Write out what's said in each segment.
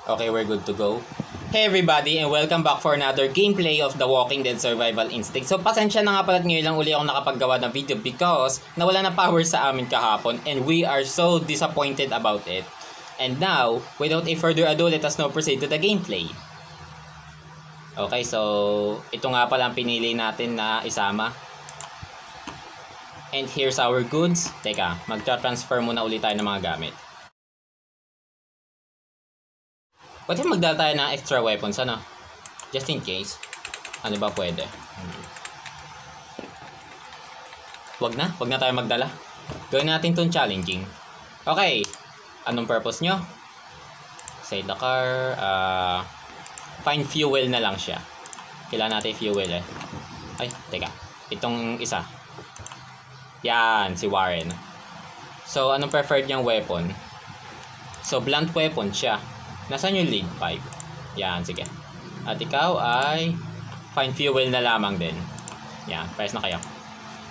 Okay, we're good to go. Hey everybody, and welcome back for another gameplay of The Walking Dead Survival Instinct. So pasensya na nga pala at ngayon lang uli ako nakapaggawa ng video because nawala na power sa amin kahapon and we are so disappointed about it. And now, without a further ado, let us now proceed to the gameplay. Okay, so ito nga pala ang pinili natin na isama. And here's our goods. Teka, magtra-transfer muna ulit tayo ng mga gamit. Pwede magdala tayo ng extra weapons, ano? Just in case. Ano ba pwede? Wag na tayo magdala. Gawin natin itong challenging. Okay. Anong purpose nyo? Save the car. Find fuel na lang siya. Kailangan natin fuel eh. Ay, teka. Itong isa. Yan, si Warren. So, anong preferred niyang weapon? So, blunt weapon siya. Nasaan yung lead pipe? Yan, sige. At ikaw ay find fuel na lamang din. Yan, press na kayo.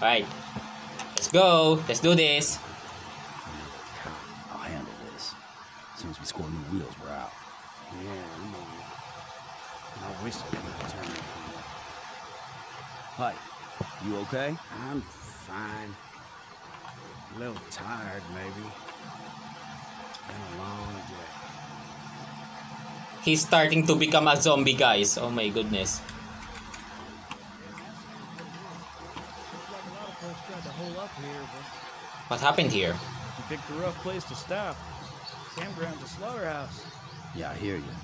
Alright. Let's go. Let's do this. I'll handle this. As soon as we score new wheels, we're out. Yeah, I'm on it. I wish I could turn it from that. Hi, you okay? I'm fine. A little tired, maybe. Been a long day. He's starting to become a zombie, guys. Oh my goodness. Looks like a lot of folks tried to hole up here, but What happened here? you picked a rough place to stop. Campground's a slaughterhouse. Yeah, I hear you.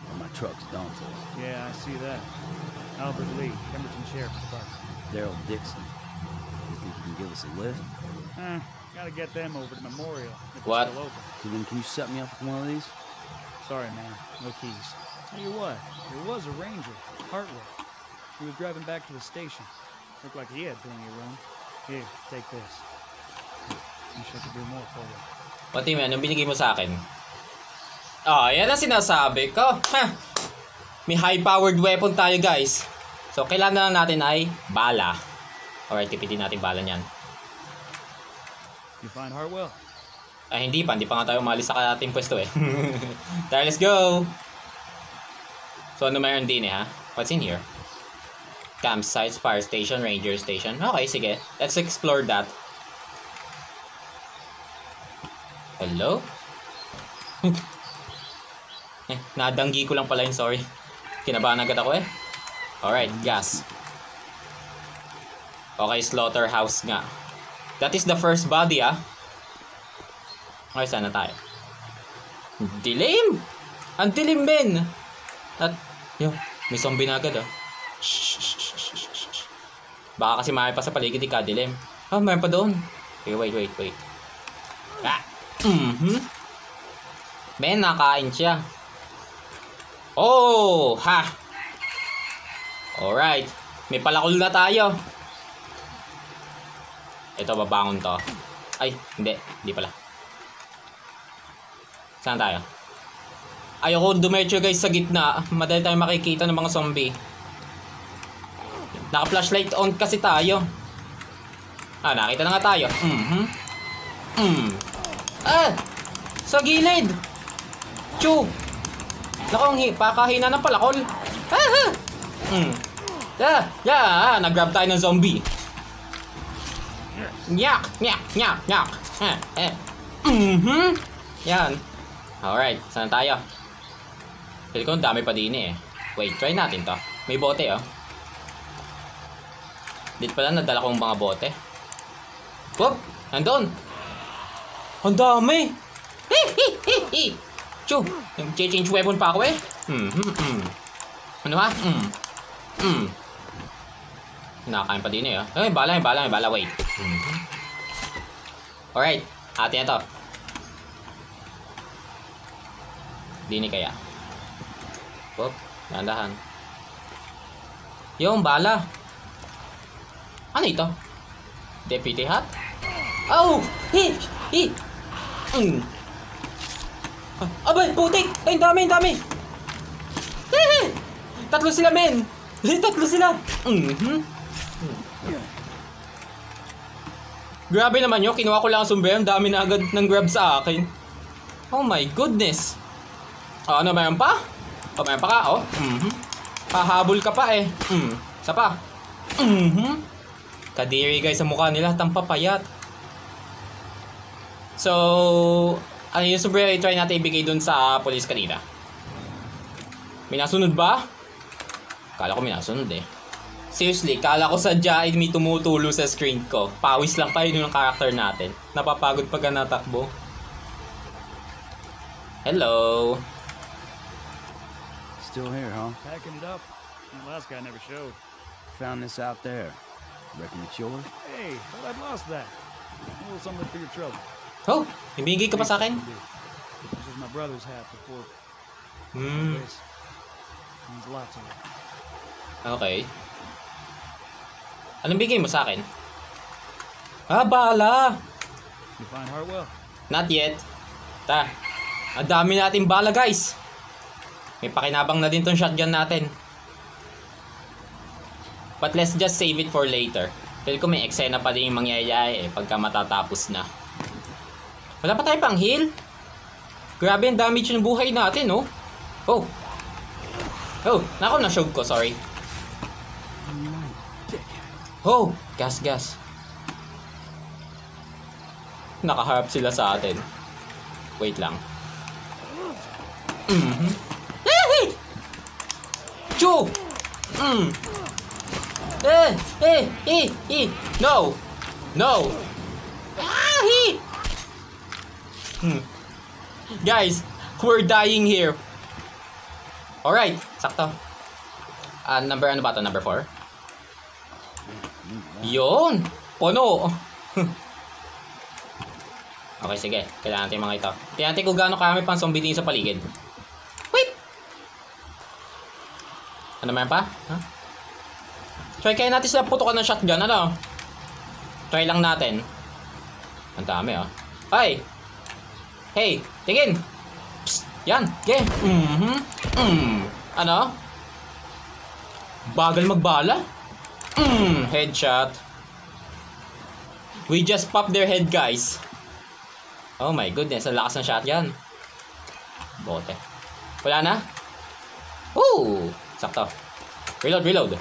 Well, my truck's daunting. Yeah, I see that. Albert Lee, Pemberton Sheriff's Department. Daryl Dixon. You think you can give us a lift? Gotta get them over to Memorial. If What? It's still open. Can you set me up with one of these? Sorry, man. No keys. Tell you what, there was a ranger, Hartwell. He was driving back to the station. Looked like he had plenty of room. Here, take this. Wish I could do more for you. Pati man, anong binigay mo sa akin? Yan ang sinasabi ko. May high-powered weapon tayo, guys. So, kailangan lang natin ay bala. Alright, tipitin natin bala niyan. You find Hartwell? Hindi pa nga tayo umalis sa ating pwesto eh. Tara, let's go! So, ano mayroon din ha? What's in here? Campsites, fire station, ranger station. Okay, sige. Let's explore that. Hello? Nadanggi ko lang pala yun, sorry. Kinabahan agad ako eh. Alright, gas. Okay, slaughterhouse nga. That is the first body Okay, sana tayo. Dilim! Ang dilim, Ben! At, may zombie na agad Shh. Baka kasi may pa sa paligid, dilim. Mayroon pa doon. Okay, wait. Ben, nakain siya. Oh! Ha! Alright. May palakol na tayo. Ito, babangon to. Ay, hindi pala. Saan tayo? Ayoko dumetso guys sa gitna. Madali tayo makikita ng mga zombie. Naka-flashlight on kasi tayo. Nakita na nga tayo. Sa gilid. Chew. Nakong pakahina ng palakol. Nag-grab tayo ng zombie. Nyak. Yan. Alright, saan tayo? Feel ko dami pa din eh. Wait, try natin to. May bote Dito pala nadala kong mga bote. Whoop! Nandun! Ang dami! Chew! Change weapon pa ako eh. Ano ha? Nakakain pa din eh. Ay, bala. Wait. Alright, atin na to. Dini kaya. Whoop, dahan. Yung bala. Ano ito? Deputy hat? Oh! Abay, putik! Ay, dami! Tatlo sila, men! Tatlo sila! Grabe naman yun, kinuha ko lang ang sombrero, ang dami na agad ng grab sa akin. Oh my goodness. Ano, mayroon pa? O, mayroon pa ka, oh. Pahabol ka pa eh. Isa pa. Kadiri guys sa mukha nila, tampapayat. So, ano yung sombrero try natin ibigay dun sa police kanina? May nasunod ba? Kala ko may nasunod eh. Seriously, kala ko sadya ay may tumutulo sa screen ko. Pawis lang tayo ng character natin. Napapagod pagka natakbo. Hello. Still here, huh? Packing it up. The last guy never showed. Found this out there. Reckon it's yours? Hey, thought I'd lost that. A little something for your trouble. Oh, ibigay ka pa sa akin? This was my brother's hat before this. Means a lot to me. Okay. Anong bigay mo sa akin? Ah, bala! You find Hartwell? Not yet. Ang dami nating bala, guys. May pakinabang na din tong shotgun natin. But let's just save it for later. Feel ko may eksena pa din yung mangyayari pagka matatapos na. Wala pa tayo pang heal? Grabe ang damage ng buhay natin, oh. Oh, na-show ko, sorry. Oh, gas. Nakaharap sila sa atin. Wait lang. Chu! No! Guys, we're dying here. Alright, sakto. Number ano ba to? Number 4? Yun! Puno! Okay, sige. Kailangan natin mga ito. Tingnan natin kung gaano karami pang zombie din sa paligid. Wait! Ano meron pa? Huh? Try kaya natin sila putukan ng shotgun. Ano? Try lang natin. Ang dami, oh. Ay! Hey! Tingin! Psst! Yan! Okay! Ano? Bagal magbala? Headshot. We just popped their head, guys. Oh my goodness, ang lakas ng shotgun. Bote. Wala na? Woo! Sakto. Reload.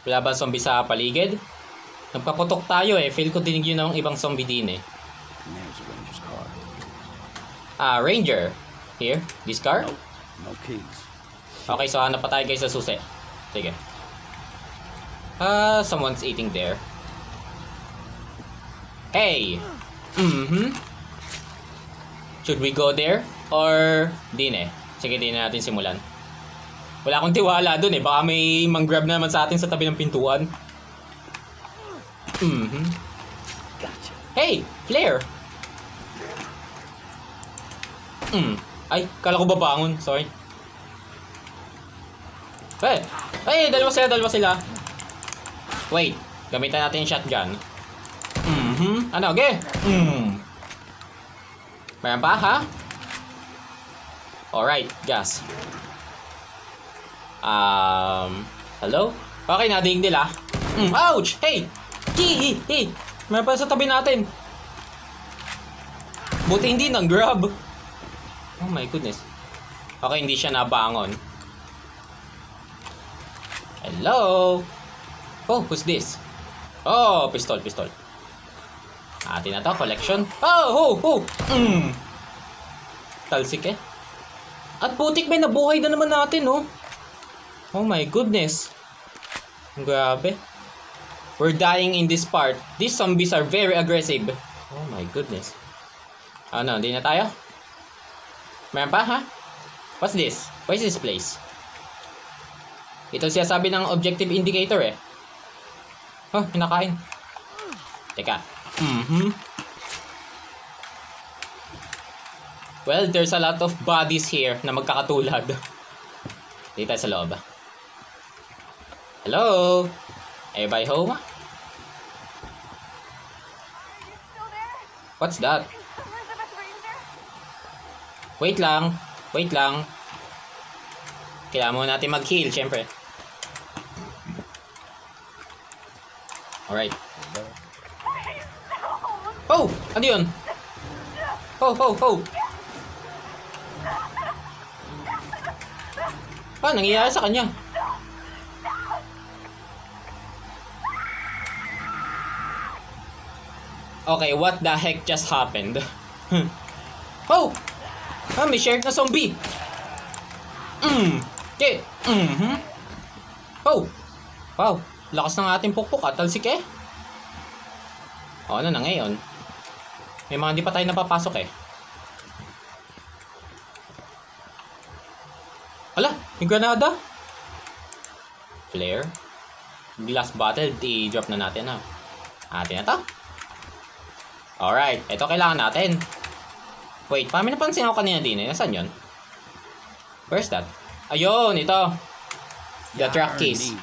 Wala ba zombie sa paligid? Nagpaputok tayo eh. Feel ko dinig yun ng ibang zombie din eh. There's a ranger's car. Ranger. Here, this car? No keys. Okay, so hanap pa tayo guys sa susi. Sige. Someone's eating there. Hey! Should we go there? Or din eh? Sige, din na natin simulan. Wala akong tiwala dun eh. Baka may mang-grab na naman sa atin sa tabi ng pintuan. Gotcha. Hey! Flare! Ay, kala ko babangon. Sorry. Hey! Dalawa sila. Wait. Gamitan natin yung shotgun. Ano? Okay? Mayroon pa, ha? Alright, gas. Hello? Okay, nadinig nila. Ouch! Hey! Hey! Mayroon pa sa tabi natin. Buti hindi nang grab. Oh my goodness. Okay, hindi siya nabangon. Hello? Oh, who's this? Oh, pistol. Atin na to, collection. Talsik eh. At putik, may nabuhay na naman natin, oh. Oh my goodness. Grabe. We're dying in this part. These zombies are very aggressive. Oh my goodness. Ano, hindi na tayo? Meron pa, ha? What's this? What is this place? Ito siya sabi ng objective indicator eh. Oh, pinakain. Teka. Well, there's a lot of bodies here na magkakatulad. Dito tayo sa loob. Hello? Everybody home? What's that? Wait lang. Kailangan muna natin mag-heal, syempre. Alright. Oh! Ano yun? Oh! Ah, nangyayari sa kanya? Okay, what the heck just happened? Oh! Ah, may shared na zombie! Okay. Oh! Wow, lakas ng ating pukpuk at talsik eh. O, ano na ngayon? May mga hindi pa tayo napapasok eh. Ala, may granada. Flare. Glass bottle, i-drop na natin ha. Atin na to. Alright, ito kailangan natin. Wait, parang may napansin ako kanina din eh. Nasaan yun? Where's that? Ayun, ito. The track case.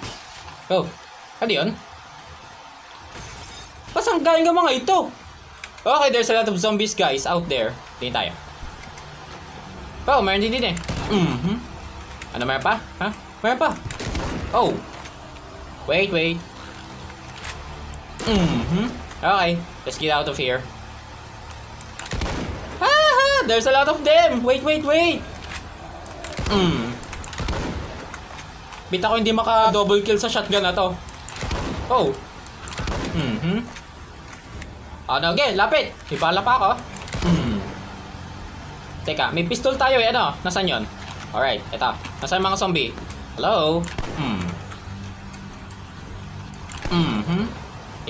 Oh, ano yun? Pasang galing ang mga ito? Okay, there's a lot of zombies guys out there. Tingin tayo. Oh, meron din eh. Ano, meron pa? Ha? Meron pa? Oh. Wait. Okay, let's get out of here. There's a lot of them. Wait. Bita ko hindi maka-double kill sa shotgun na to. Oh. Ano, okay, lapit. Ipala pa ako. Teka, may pistol tayo eh. Ano? Nasaan yun? Alright, eto. Nasaan mga zombie? Hello?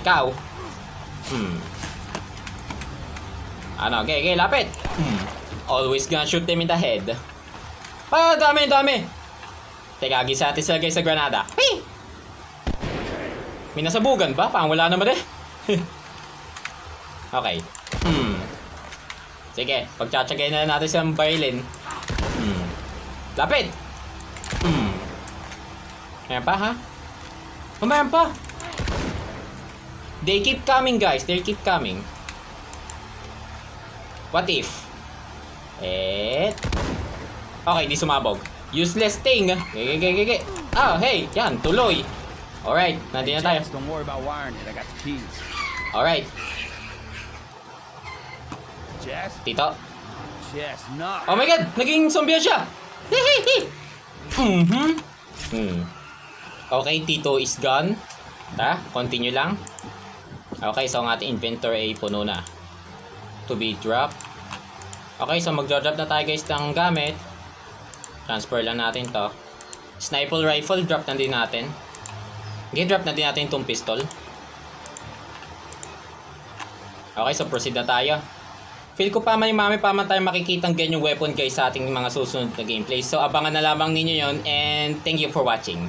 Ikaw? Ano, okay, lapit. Always gonna shoot them in the head. Ah, dami. Teka, gisati sila guys sa granada. Hey! May nasabugan ba? Parang wala naman eh. Okay. Sige, pagtsatsagay na natin silang bailin. Lapit! Ayan pa, ha? Umayan pa! They keep coming, guys. They keep coming. What if? Okay, di sumabog. Useless thing. Okay. Ah, hey, yan, tuloy. Alright, nandito na tayo. Jess, don't worry about wiring it. I got the keys. Alright, Jess? Tito. Jess, no. Oh my god, naging zombie siya. Okay, Tito is gone. Continue lang. Okay, so ang ating inventory ay puno na. To be dropped. Okay, so mag-drop na tayo guys ng gamit. Transfer lang natin to. Sniper rifle, drop na din natin. Okay, drop na din natin itong pistol. Okay, so proceed na tayo. Feel ko pa man tayo makikitang ganyang weapon guys sa ating mga susunod na gameplay. So abangan na lamang ninyo yon, and thank you for watching.